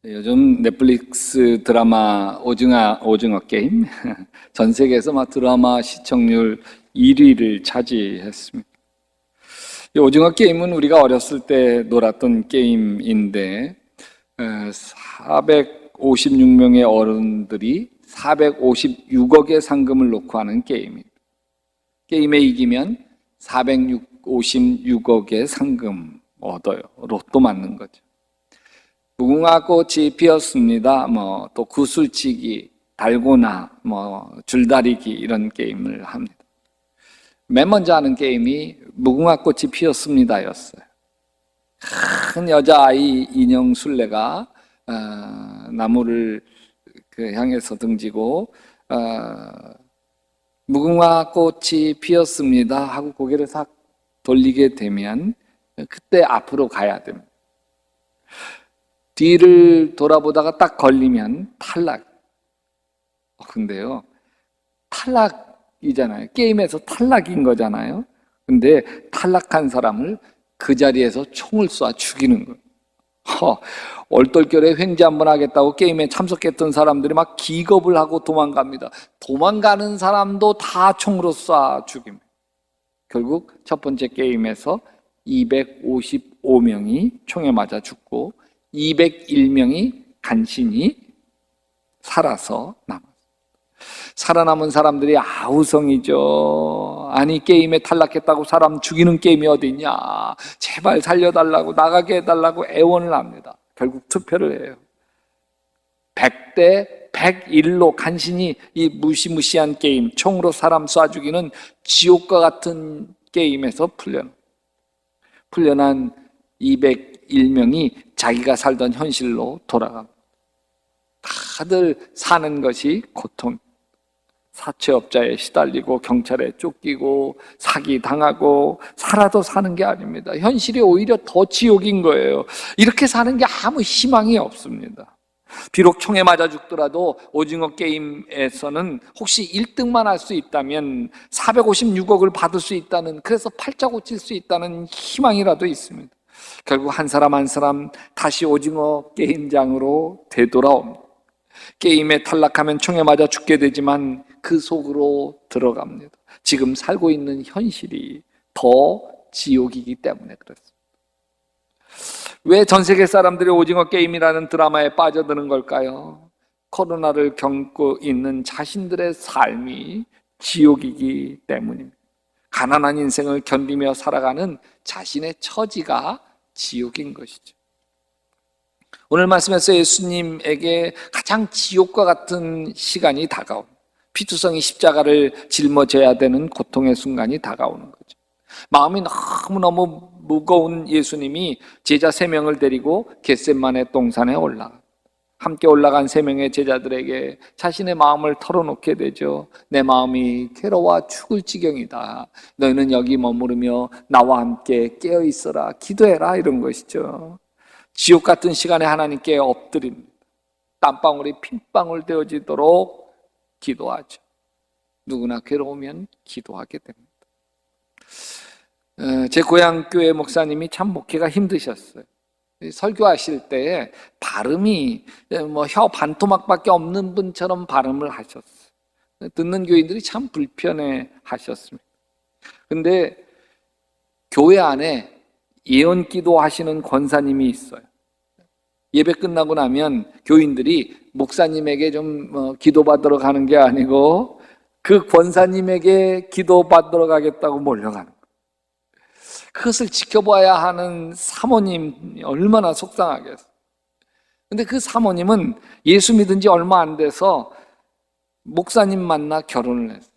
요즘 넷플릭스 드라마 오징어 게임 전 세계에서 막 드라마 시청률 1위를 차지했습니다. 이 오징어 게임은 우리가 어렸을 때 놀았던 게임인데 456명의 어른들이 456억의 상금을 놓고 하는 게임입니다. 게임에 이기면 456억의 상금 얻어요. 로또 맞는 거죠. 무궁화 꽃이 피었습니다. 또 구슬치기, 달고나, 줄다리기 이런 게임을 합니다. 맨 먼저 하는 게임이 무궁화 꽃이 피었습니다였어요. 큰 여자아이 인형 술래가 나무를 향해서 등지고 무궁화 꽃이 피었습니다 하고 고개를 싹 돌리게 되면 그때 앞으로 가야 됩니다. 뒤를 돌아보다가 딱 걸리면 탈락. 근데요, 탈락이잖아요. 게임에서 탈락인 거잖아요. 근데 탈락한 사람을 그 자리에서 총을 쏴 죽이는 거예요. 얼떨결에 횡재 한번 하겠다고 게임에 참석했던 사람들이 막 기겁을 하고 도망갑니다. 도망가는 사람도 다 총으로 쏴 죽입니다. 결국 첫 번째 게임에서 255명이 총에 맞아 죽고 201명이 간신히 살아서 남았어요. 살아남은 사람들이 아우성이죠. 아니, 게임에 탈락했다고 사람 죽이는 게임이 어디 있냐, 제발 살려달라고, 나가게 해달라고 애원을 합니다. 결국 투표를 해요. 100대 101로 간신히 이 무시무시한 게임, 총으로 사람 쏴 죽이는 지옥과 같은 게임에서 풀려난 201명이 자기가 살던 현실로 돌아갑니다. 다들 사는 것이 고통, 사채업자에 시달리고 경찰에 쫓기고 사기당하고 살아도 사는 게 아닙니다. 현실이 오히려 더 지옥인 거예요. 이렇게 사는 게 아무 희망이 없습니다. 비록 총에 맞아 죽더라도 오징어 게임에서는 혹시 1등만 할 수 있다면 456억을 받을 수 있다는, 그래서 팔자 고칠 수 있다는 희망이라도 있습니다. 결국 한 사람 한 사람 다시 오징어 게임장으로 되돌아옵니다. 게임에 탈락하면 총에 맞아 죽게 되지만 그 속으로 들어갑니다. 지금 살고 있는 현실이 더 지옥이기 때문에 그렇습니다. 왜 전 세계 사람들이 오징어 게임이라는 드라마에 빠져드는 걸까요? 코로나를 겪고 있는 자신들의 삶이 지옥이기 때문입니다. 가난한 인생을 견디며 살아가는 자신의 처지가 지옥인 것이죠. 오늘 말씀에서 예수님에게 가장 지옥과 같은 시간이 다가옵니다. 피투성이 십자가를 짊어져야 되는 고통의 순간이 다가오는 거죠. 마음이 너무너무 무거운 예수님이 제자 3명을 데리고 겟세마네 동산에 올라갑니다. 함께 올라간 3명의 제자들에게 자신의 마음을 털어놓게 되죠. 내 마음이 괴로워 죽을 지경이다. 너희는 여기 머무르며 나와 함께 깨어있어라, 기도해라, 이런 것이죠. 지옥 같은 시간에 하나님께 엎드립니다. 땀방울이 핏방울 되어지도록 기도하죠. 누구나 괴로우면 기도하게 됩니다. 제 고향 교회 목사님이 참 목회가 힘드셨어요. 설교하실 때 발음이 혀 반토막밖에 없는 분처럼 발음을 하셨어요. 듣는 교인들이 참 불편해 하셨습니다. 근데 교회 안에 예언 기도 하시는 권사님이 있어요. 예배 끝나고 나면 교인들이 목사님에게 좀 기도받으러 가는 게 아니고 그 권사님에게 기도받으러 가겠다고 몰려가는 거예요. 그것을 지켜봐야 하는 사모님 얼마나 속상하겠어요. 근데 그 사모님은 예수 믿은 지 얼마 안 돼서 목사님 만나 결혼을 했어요.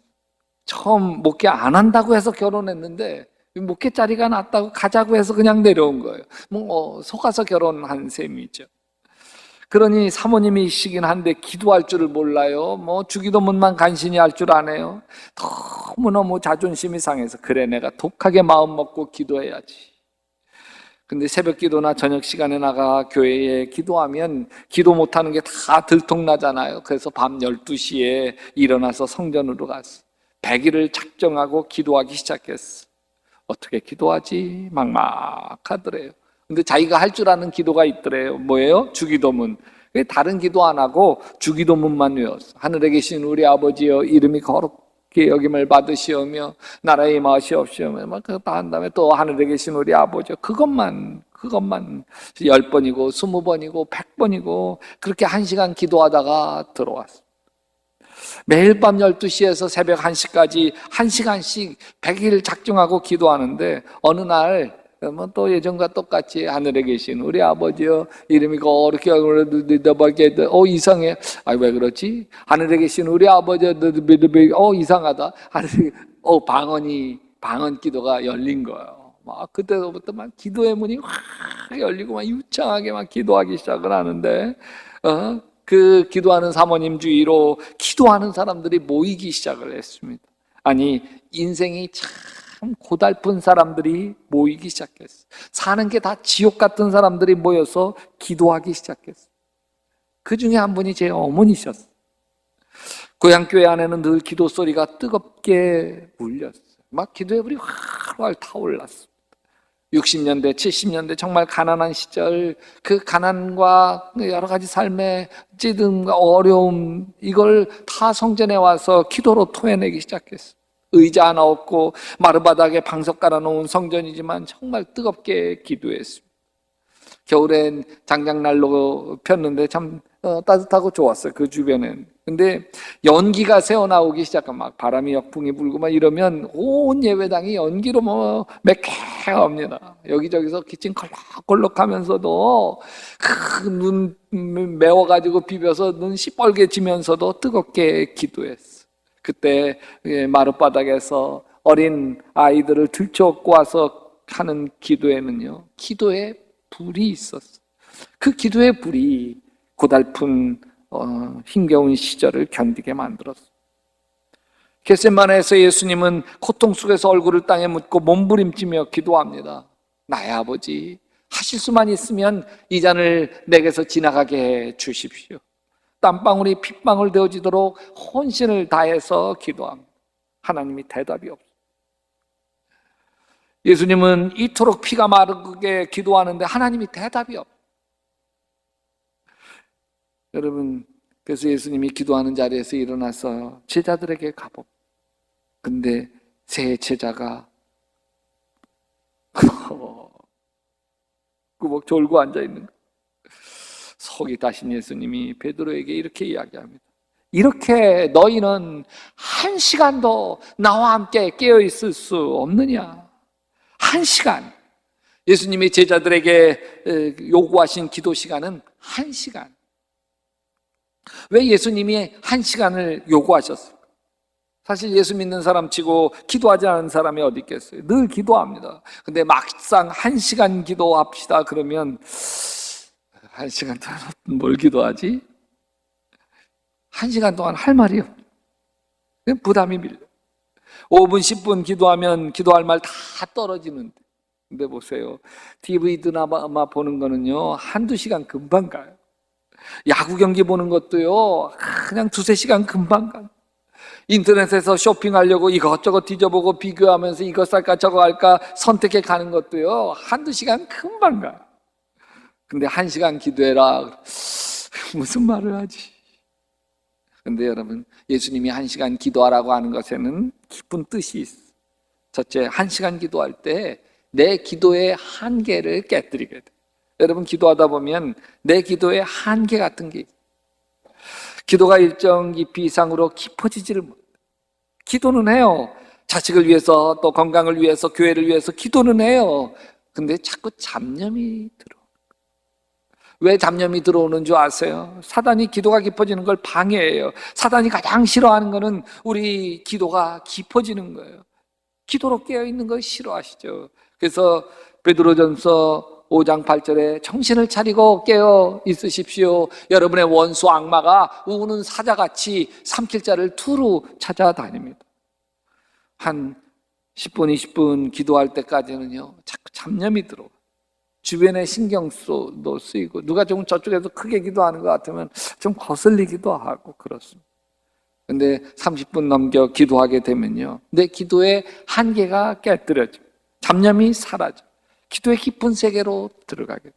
처음 목회 안 한다고 해서 결혼했는데 목회 자리가 낫다고 가자고 해서 그냥 내려온 거예요. 속아서 결혼한 셈이죠. 그러니 사모님이시긴 한데 기도할 줄을 몰라요. 주기도문만 간신히 할 줄 아네요. 너무너무 자존심이 상해서 그래, 내가 독하게 마음 먹고 기도해야지. 근데 새벽 기도나 저녁 시간에 나가 교회에 기도하면 기도 못하는 게 다 들통나잖아요. 그래서 밤 12시에 일어나서 성전으로 갔어. 100일을 작정하고 기도하기 시작했어. 어떻게 기도하지? 막막하더래요. 근데 자기가 할 줄 아는 기도가 있더래요. 뭐예요? 주기도문. 다른 기도 안 하고 주기도문만 외웠어. 하늘에 계신 우리 아버지여, 이름이 거룩히 여김을 받으시오며 나라의 임하시옵시오며 막 그거 다 한 다음에 또 하늘에 계신 우리 아버지여, 그것만 10번이고 20번이고 100번이고 그렇게 1시간 기도하다가 들어왔어. 매일 밤 12시에서 새벽 1시까지 1시간씩 100일 작정하고 기도하는데, 어느 날 또 예전과 똑같이 하늘에 계신 우리 아버지여, 이름이 거룩히 이상해. 왜 그렇지? 하늘에 계신 우리 아버지여, 이상하다. 방언 기도가 열린 거예요. 막 그때부터 막 기도의 문이 확 열리고 막 유창하게 막 기도하기 시작을 하는데, 그 기도하는 사모님 주위로 기도하는 사람들이 모이기 시작을 했습니다. 아니, 인생이 참 고달픈 사람들이 모이기 시작했어요. 사는 게 다 지옥 같은 사람들이 모여서 기도하기 시작했어요. 그 중에 한 분이 제 어머니셨어요. 고향교회 안에는 늘 기도 소리가 뜨겁게 울렸어요. 막 기도의 불이 활활 타올랐어요. 60년대, 70년대 정말 가난한 시절, 그 가난과 여러 가지 삶의 찌듦과 어려움, 이걸 다 성전에 와서 기도로 토해내기 시작했어요. 의자 하나 없고 마루바닥에 방석 깔아놓은 성전이지만 정말 뜨겁게 기도했습니다. 겨울엔 장작난로 폈는데 참 따뜻하고 좋았어요, 그 주변엔. 근데 연기가 새어나오기 시작하면 막 바람이 역풍이 불고 막 이러면 온 예배당이 연기로 뭐 매캐합니다. 여기저기서 기침 콜록콜록 하면서도 그 눈 매워가지고 비벼서 눈 시뻘개지면서도 뜨겁게 기도했어. 그때 마룻바닥에서 어린 아이들을 들쳐업고 와서 하는 기도에는요, 기도의 불이 있었어. 그 기도의 불이 고달픈 힘겨운 시절을 견디게 만들었어. 겟세마네에서 예수님은 고통 속에서 얼굴을 땅에 묻고 몸부림치며 기도합니다. 나의 아버지, 하실 수만 있으면 이 잔을 내게서 지나가게 해 주십시오. 땀방울이 핏방울 되어지도록 혼신을 다해서 기도합니다. 하나님이 대답이 없어요. 예수님은 이토록 피가 마르게 기도하는데 하나님이 대답이 없어요. 여러분, 그래서 예수님이 기도하는 자리에서 일어나서 제자들에게 가봅니다. 근데 세 제자가 꾸벅 졸고 앉아있는 거예요. 속이 타신 예수님이 베드로에게 이렇게 이야기합니다. 이렇게 너희는 1시간도 나와 함께 깨어있을 수 없느냐? 1시간. 예수님이 제자들에게 요구하신 기도 시간은 1시간. 왜 예수님이 1시간을 요구하셨을까? 사실 예수 믿는 사람 치고 기도하지 않은 사람이 어디 있겠어요? 늘 기도합니다. 근데 막상 1시간 기도합시다 그러면 1시간 동안 뭘 기도하지? 1시간 동안 할 말이 없어요. 부담이 밀려. 5분, 10분 기도하면 기도할 말 다 떨어지는데. 근데 보세요. TV 드라마 보는 거는요, 1-2시간 금방 가요. 야구 경기 보는 것도요, 그냥 2-3시간 금방 가요. 인터넷에서 쇼핑하려고 이것저것 뒤져보고 비교하면서 이거 살까 저거 할까 선택해 가는 것도요, 1-2시간 금방 가요. 근데 1시간 기도해라. 무슨 말을 하지? 근데 여러분, 예수님이 1시간 기도하라고 하는 것에는 깊은 뜻이 있어요. 첫째, 1시간 기도할 때 내 기도의 한계를 깨뜨리게 돼. 여러분, 기도하다 보면 내 기도의 한계 같은 게 있어요. 기도가 일정 깊이 이상으로 깊어지지를 못해. 기도는 해요. 자식을 위해서, 또 건강을 위해서, 교회를 위해서 기도는 해요. 근데 자꾸 잡념이 들어. 왜 잡념이 들어오는 줄 아세요? 사단이 기도가 깊어지는 걸 방해해요. 사단이 가장 싫어하는 거는 우리 기도가 깊어지는 거예요. 기도로 깨어있는 걸 싫어하시죠. 그래서 베드로전서 5장 8절에 정신을 차리고 깨어 있으십시오. 여러분의 원수 악마가 우는 사자같이 삼킬 자를 두루 찾아다닙니다. 한 10분, 20분 기도할 때까지는요, 자꾸 잡념이 들어와요. 주변에 신경도 쓰이고, 누가 좀 저쪽에서 크게 기도하는 것 같으면 좀 거슬리기도 하고 그렇습니다. 근데 30분 넘겨 기도하게 되면요, 내 기도의 한계가 깨뜨려져요. 잡념이 사라져. 기도의 깊은 세계로 들어가게 돼요.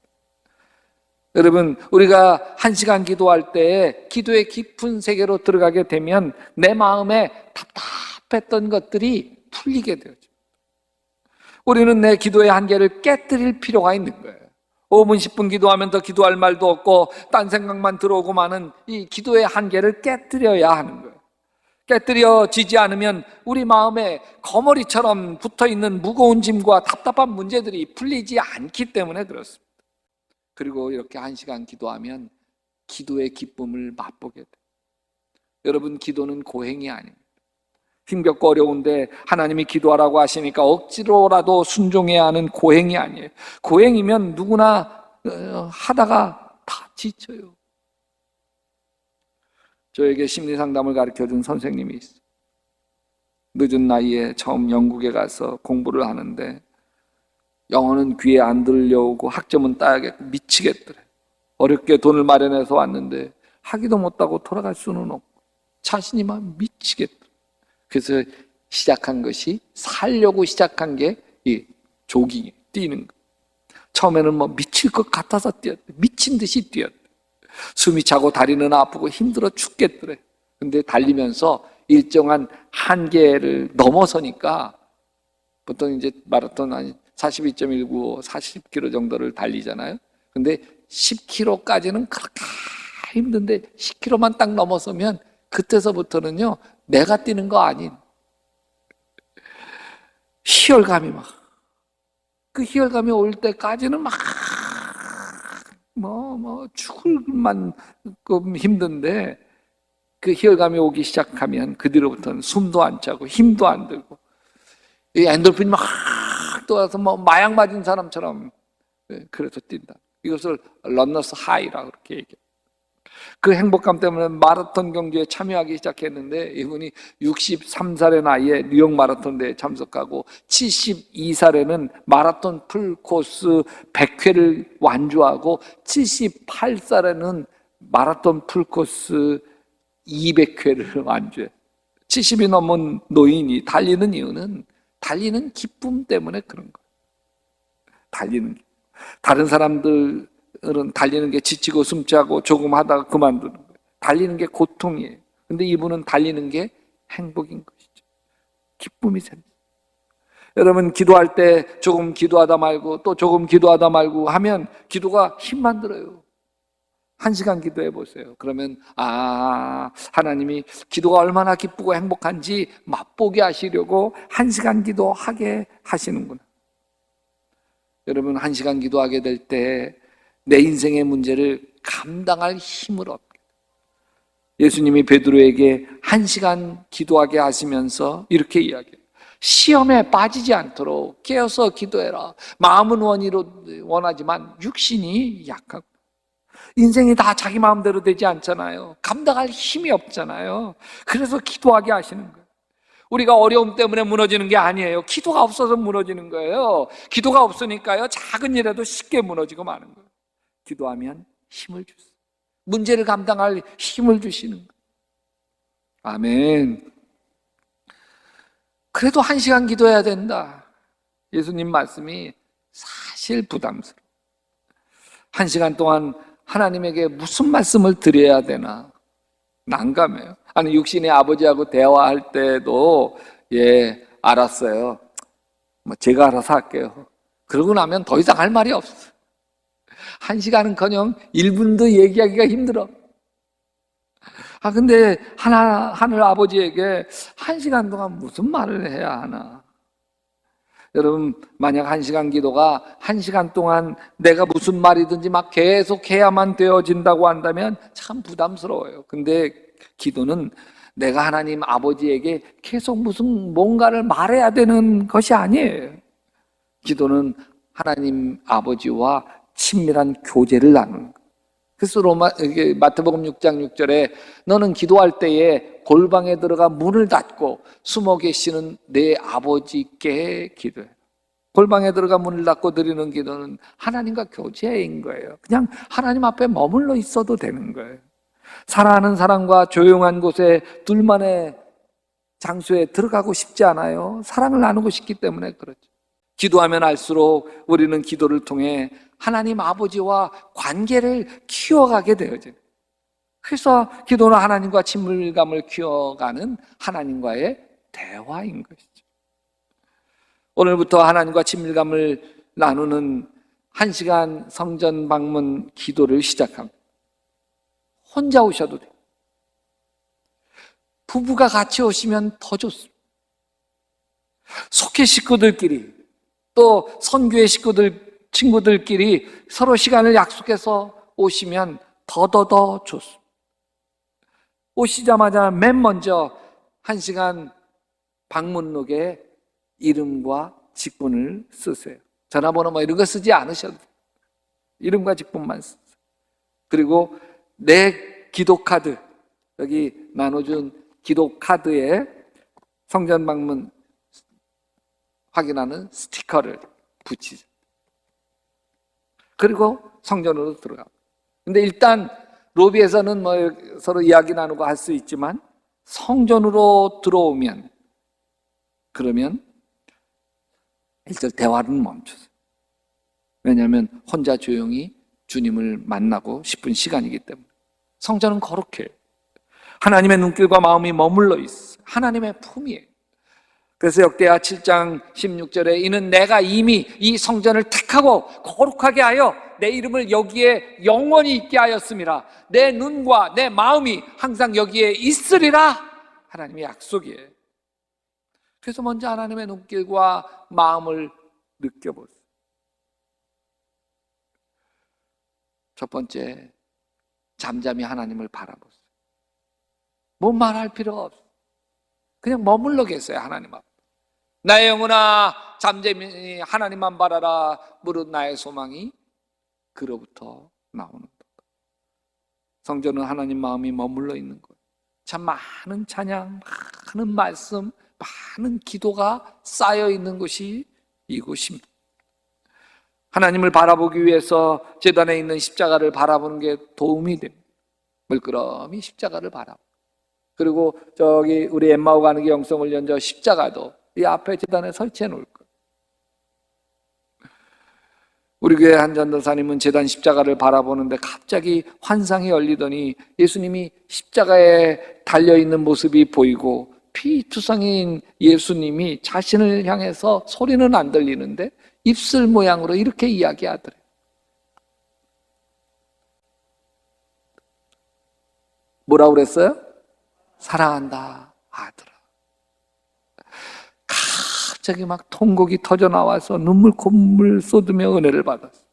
여러분, 우리가 1시간 기도할 때 기도의 깊은 세계로 들어가게 되면 내 마음에 답답했던 것들이 풀리게 되죠. 우리는 내 기도의 한계를 깨뜨릴 필요가 있는 거예요. 5분, 10분 기도하면 더 기도할 말도 없고 딴 생각만 들어오고 마는 이 기도의 한계를 깨뜨려야 하는 거예요. 깨뜨려지지 않으면 우리 마음에 거머리처럼 붙어있는 무거운 짐과 답답한 문제들이 풀리지 않기 때문에 그렇습니다. 그리고 이렇게 1시간 기도하면 기도의 기쁨을 맛보게 돼요. 여러분, 기도는 고행이 아닙니다. 힘겹고 어려운데 하나님이 기도하라고 하시니까 억지로라도 순종해야 하는 고행이 아니에요. 고행이면 누구나 하다가 다 지쳐요. 저에게 심리상담을 가르쳐준 선생님이 있어요. 늦은 나이에 처음 영국에 가서 공부를 하는데 영어는 귀에 안 들려오고 학점은 따야겠고 미치겠더래. 어렵게 돈을 마련해서 왔는데 하기도 못하고 돌아갈 수는 없고 자신이 막 미치겠더래. 그래서 시작한 것이, 살려고 시작한 게 이 조깅, 뛰는 거. 처음에는 뭐 미칠 것 같아서 뛰었대. 미친 듯이 뛰었대. 숨이 차고 다리는 아프고 힘들어 죽겠더래. 근데 달리면서 일정한 한계를 넘어서니까 보통 이제 마라톤 한 42.195, 40km 정도를 달리잖아요. 근데 10km까지는 그렇게 힘든데 10km만 딱 넘어서면 그때서부터는요, 내가 뛰는 거 아닌 희열감이 막, 그 희열감이 올 때까지는 막 죽을 만큼 힘든데 그 희열감이 오기 시작하면 그 뒤로부터는 숨도 안 차고 힘도 안 들고 이 엔돌핀이 막 떠와서 뭐 마약 맞은 사람처럼 그래서 뛴다. 이것을 러너스 하이라고 그렇게 얘기해요. 그 행복감 때문에 마라톤 경주에 참여하기 시작했는데 이분이 63살의 나이에 뉴욕 마라톤 대회에 참석하고 72살에는 마라톤 풀코스 100회를 완주하고 78살에는 마라톤 풀코스 200회를 완주해. 70이 넘은 노인이 달리는 이유는 달리는 기쁨 때문에 그런 거예요. 달리는 게. 다른 사람들은 달리는 게 지치고 숨차고 조금 하다가 그만두는 거예요. 달리는 게 고통이에요. 근데 이분은 달리는 게 행복인 것이죠. 기쁨이 생겨요. 여러분, 기도할 때 조금 기도하다 말고 또 조금 기도하다 말고 하면 기도가 힘만 들어요. 1시간 기도해 보세요. 그러면 하나님이 기도가 얼마나 기쁘고 행복한지 맛보게 하시려고 1시간 기도하게 하시는구나. 여러분, 1시간 기도하게 될 때 내 인생의 문제를 감당할 힘을 얻게 돼요. 예수님이 베드로에게 1시간 기도하게 하시면서 이렇게 이야기해요. 시험에 빠지지 않도록 깨어서 기도해라. 마음은 원하지만 육신이 약하고. 인생이 다 자기 마음대로 되지 않잖아요. 감당할 힘이 없잖아요. 그래서 기도하게 하시는 거예요. 우리가 어려움 때문에 무너지는 게 아니에요. 기도가 없어서 무너지는 거예요. 기도가 없으니까요, 작은 일에도 쉽게 무너지고 마는 거예요. 기도하면 힘을 주세요. 문제를 감당할 힘을 주시는 거예요. 아멘. 그래도 1시간 기도해야 된다. 예수님 말씀이 사실 부담스러워. 1시간 동안 하나님에게 무슨 말씀을 드려야 되나 난감해요. 아니, 육신의 아버지하고 대화할 때도 알았어요. 제가 알아서 할게요. 그러고 나면 더 이상 할 말이 없어. 1시간은커녕 1분도 얘기하기가 힘들어. 근데 하늘 아버지에게 1시간 동안 무슨 말을 해야 하나? 여러분, 만약 1시간 기도가 1시간 동안 내가 무슨 말이든지 막 계속 해야만 되어진다고 한다면 참 부담스러워요. 근데 기도는 내가 하나님 아버지에게 계속 무슨 뭔가를 말해야 되는 것이 아니에요. 기도는 하나님 아버지와 친밀한 교제를 나누는 거예요. 그래서 마태복음 6장 6절에 너는 기도할 때에 골방에 들어가 문을 닫고 숨어 계시는 내 아버지께 기도해. 골방에 들어가 문을 닫고 드리는 기도는 하나님과 교제인 거예요. 그냥 하나님 앞에 머물러 있어도 되는 거예요. 사랑하는 사람과 조용한 곳에 둘만의 장소에 들어가고 싶지 않아요. 사랑을 나누고 싶기 때문에 그렇죠. 기도하면 할수록 우리는 기도를 통해 하나님 아버지와 관계를 키워가게 되어져요. 그래서 기도는 하나님과 친밀감을 키워가는 하나님과의 대화인 것이죠. 오늘부터 하나님과 친밀감을 나누는 1시간 성전 방문 기도를 시작합니다. 혼자 오셔도 돼요. 부부가 같이 오시면 더 좋습니다. 속회 식구들끼리 또 선교회 식구들, 친구들끼리 서로 시간을 약속해서 오시면 더더더 좋습니다. 오시자마자 맨 먼저 1시간 방문록에 이름과 직분을 쓰세요. 전화번호 뭐 이런 거 쓰지 않으셔도 돼요. 이름과 직분만 쓰세요. 그리고 내 기도 카드, 여기 나눠준 기도 카드에 성전 방문 확인하는 스티커를 붙이죠. 그리고 성전으로 들어가. 근데 일단 로비에서는 뭐 서로 이야기 나누고 할 수 있지만 성전으로 들어오면 그러면 일절 대화는 멈추세요. 왜냐하면 혼자 조용히 주님을 만나고 싶은 시간이기 때문에. 성전은 거룩해요. 하나님의 눈길과 마음이 머물러 있어요. 하나님의 품이에요. 그래서 역대하 7장 16절에 이는 내가 이미 이 성전을 택하고 거룩하게 하여 내 이름을 여기에 영원히 있게 하였음이라. 내 눈과 내 마음이 항상 여기에 있으리라. 하나님의 약속이에요. 그래서 먼저 하나님의 눈길과 마음을 느껴보세요. 첫 번째, 잠잠히 하나님을 바라보세요. 뭐 말할 필요가 없어요. 그냥 머물러 계세요. 하나님 앞에. 나의 영혼아 잠잠히 하나님만 바라라. 무릇 나의 소망이 그로부터 나오는 것. 성전은 하나님 마음이 머물러 있는 거예요. 참 많은 찬양, 많은 말씀, 많은 기도가 쌓여 있는 곳이 이곳입니다. 하나님을 바라보기 위해서 제단에 있는 십자가를 바라보는 게 도움이 됩니다. 물끄러미 십자가를 바라보고, 그리고 저기 우리 엠마오 가는 게 영성훈련저 십자가도 이 앞에 제단에 설치해 놓을 거예요. 우리 교회 한 전도사님은 제단 십자가를 바라보는데 갑자기 환상이 열리더니 예수님이 십자가에 달려있는 모습이 보이고 피투성인 예수님이 자신을 향해서 소리는 안 들리는데 입술 모양으로 이렇게 이야기하더래요. 뭐라고 그랬어요? 사랑한다 아들아. 갑자기 막 통곡이 터져 나와서 눈물 콧물 쏟으며 은혜를 받았어요.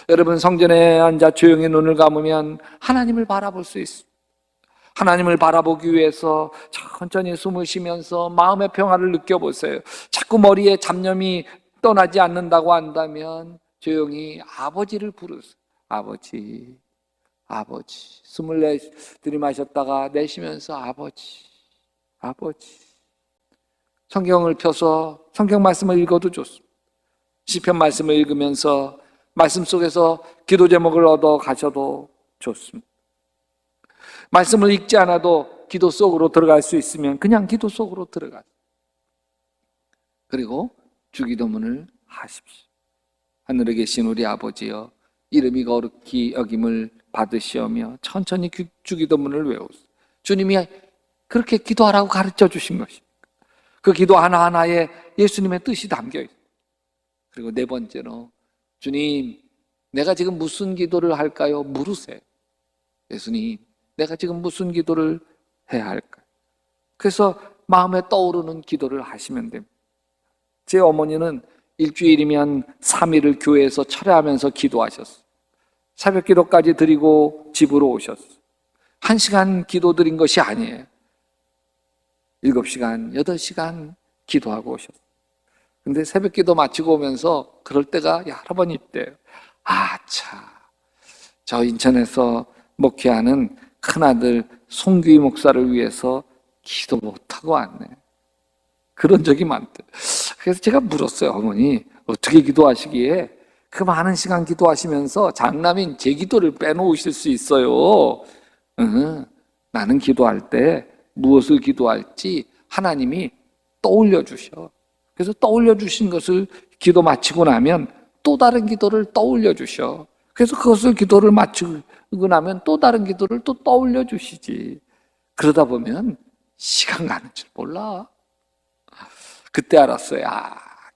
여러분, 성전에 앉아 조용히 눈을 감으면 하나님을 바라볼 수 있습니다. 하나님을 바라보기 위해서 천천히 숨을 쉬면서 마음의 평화를 느껴보세요. 자꾸 머리에 잡념이 떠나지 않는다고 한다면 조용히 아버지를 부르세요. 아버지, 아버지. 숨을 들이마셨다가 내쉬면서 아버지, 아버지. 성경을 펴서 성경 말씀을 읽어도 좋습니다. 시편 말씀을 읽으면서 말씀 속에서 기도 제목을 얻어 가셔도 좋습니다. 말씀을 읽지 않아도 기도 속으로 들어갈 수 있으면 그냥 기도 속으로 들어가세요. 그리고 주기도문을 하십시오. 하늘에 계신 우리 아버지여, 이름이 거룩히 여김을 받으시오며 천천히 주기도문을 외우세요. 주님이 그렇게 기도하라고 가르쳐 주신 것입니다. 그 기도 하나하나에 예수님의 뜻이 담겨 있어요. 그리고 네 번째로, 주님, 내가 지금 무슨 기도를 할까요? 물으세요. 예수님, 내가 지금 무슨 기도를 해야 할까요? 그래서 마음에 떠오르는 기도를 하시면 됩니다. 제 어머니는 일주일이면 3일을 교회에서 철회하면서 기도하셨어요. 새벽 기도까지 드리고 집으로 오셨어요. 1시간 기도 드린 것이 아니에요. 7시간, 8시간 기도하고 오셨어요. 근데 새벽 기도 마치고 오면서 그럴 때가 여러 번 있대요. 저 인천에서 목회하는 큰아들 송규희 목사를 위해서 기도 못하고 왔네. 그런 적이 많대요. 그래서 제가 물었어요. 어머니, 어떻게 기도하시기에 그 많은 시간 기도하시면서 장남인 제 기도를 빼놓으실 수 있어요? 나는 기도할 때 무엇을 기도할지 하나님이 떠올려 주셔. 그래서 떠올려 주신 것을 기도 마치고 나면 또 다른 기도를 떠올려 주셔. 그래서 그것을 기도를 마치고 나면 또 다른 기도를 또 떠올려 주시지. 그러다 보면 시간 가는 줄 몰라. 그때 알았어요.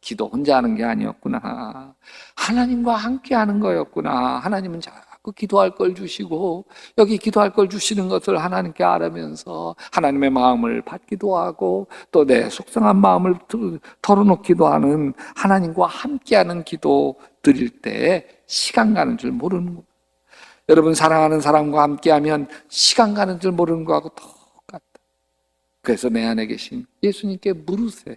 기도 혼자 하는 게 아니었구나. 하나님과 함께 하는 거였구나. 하나님은 자꾸 기도할 걸 주시고 여기 기도할 걸 주시는 것을 하나님께 알으면서 하나님의 마음을 받기도 하고 또 내 속상한 마음을 털어놓기도 하는 하나님과 함께하는 기도 드릴 때 시간 가는 줄 모르는 거예요. 여러분, 사랑하는 사람과 함께하면 시간 가는 줄 모르는 거하고 똑같다. 그래서 내 안에 계신 예수님께 물으세요.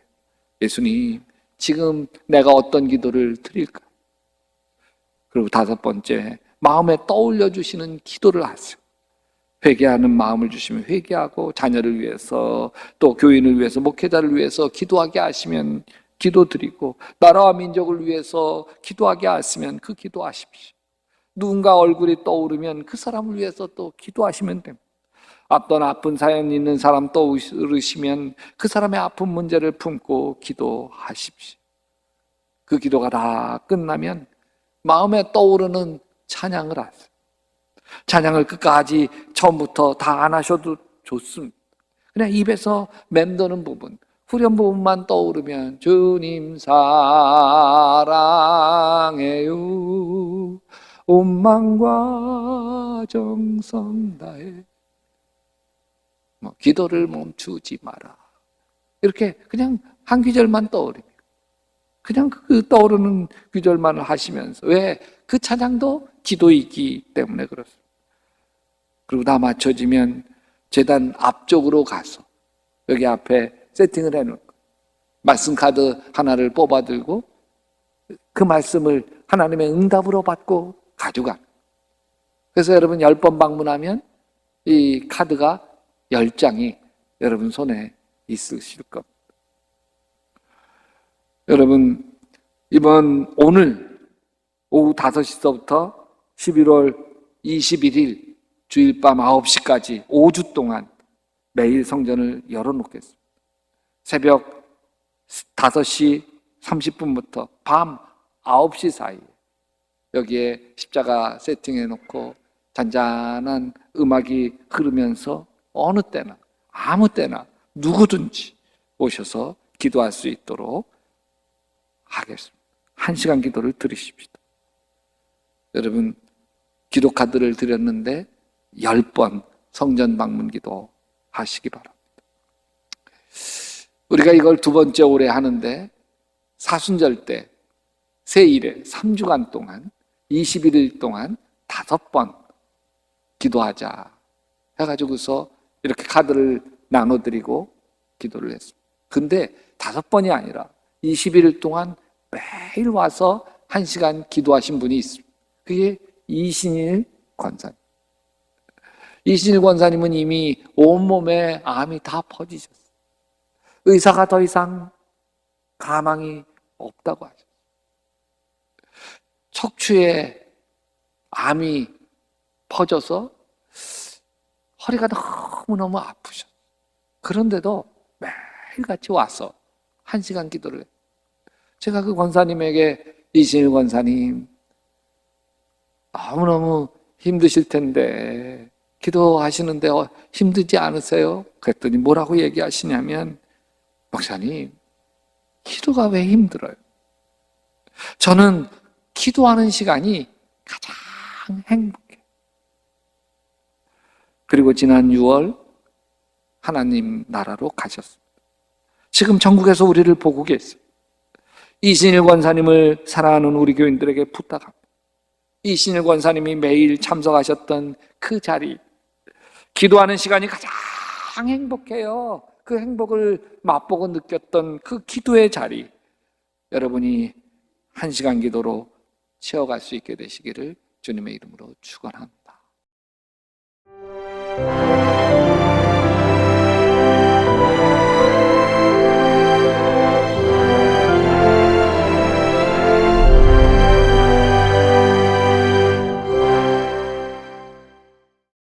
예수님, 지금 내가 어떤 기도를 드릴까? 그리고 다섯 번째, 마음에 떠올려 주시는 기도를 하세요. 회개하는 마음을 주시면 회개하고, 자녀를 위해서 또 교인을 위해서 목회자를 위해서 기도하게 하시면 기도드리고, 나라와 민족을 위해서 기도하게 하시면 그 기도하십시오. 누군가 얼굴이 떠오르면 그 사람을 위해서 또 기도하시면 됩니다. 어떤 아픈 사연 있는 사람 떠오르시면 그 사람의 아픈 문제를 품고 기도하십시오. 그 기도가 다 끝나면 마음에 떠오르는 찬양을 하세요. 찬양을 끝까지 처음부터 다 안 하셔도 좋습니다. 그냥 입에서 맴도는 부분, 후렴 부분만 떠오르면 주님 사랑해요 온 마음과 정성 다해 기도를 멈추지 마라. 이렇게 그냥 한 귀절만 떠오릅니다. 그냥 그 떠오르는 귀절만을 하시면서, 왜? 그 찬양도 기도이기 때문에 그렇습니다. 그리고 다 맞춰지면 제단 앞쪽으로 가서 여기 앞에 세팅을 해놓은 거예요. 말씀 카드 하나를 뽑아 들고 그 말씀을 하나님의 응답으로 받고 가져가는 거예요. 그래서 여러분 10번 방문하면 이 카드가 10장이 여러분 손에 있으실 겁니다. 여러분, 오늘 오후 5시서부터 11월 21일 주일 밤 9시까지 5주 동안 매일 성전을 열어놓겠습니다. 새벽 5시 30분부터 밤 9시 사이에 여기에 십자가 세팅해놓고 잔잔한 음악이 흐르면서 어느 때나 아무 때나 누구든지 오셔서 기도할 수 있도록 하겠습니다. 1시간 기도를 드리십시오. 여러분, 기도 카드를 드렸는데 10번 성전 방문 기도 하시기 바랍니다. 우리가 이걸 두 번째 올해 하는데 사순절 때 새일에 3주간 동안 21일 동안 5번 기도하자 해가지고서 이렇게 카드를 나눠드리고 기도를 했습니다. 근데 5번이 아니라 21일 동안 매일 와서 1시간 기도하신 분이 있습니다. 그게 이신일 권사님. 이신일 권사님은 이미 온몸에 암이 다 퍼지셨어요. 의사가 더 이상 가망이 없다고 하셨어요. 척추에 암이 퍼져서 허리가 너무너무 아프셨어요. 그런데도 매일같이 와서 1시간 기도를 해요. 제가 그 권사님에게 이신일 권사님, 너무너무 힘드실 텐데 기도하시는데 힘들지 않으세요? 그랬더니 뭐라고 얘기하시냐면, 목사님, 기도가 왜 힘들어요? 저는 기도하는 시간이 가장 행복해요. 그리고 지난 6월 하나님 나라로 가셨습니다. 지금 전국에서 우리를 보고 계세요. 이신일 권사님을 사랑하는 우리 교인들에게 부탁합니다. 이신일 권사님이 매일 참석하셨던 그 자리, 기도하는 시간이 가장 행복해요. 그 행복을 맛보고 느꼈던 그 기도의 자리, 여러분이 1시간 기도로 채워갈 수 있게 되시기를 주님의 이름으로 축원합니다.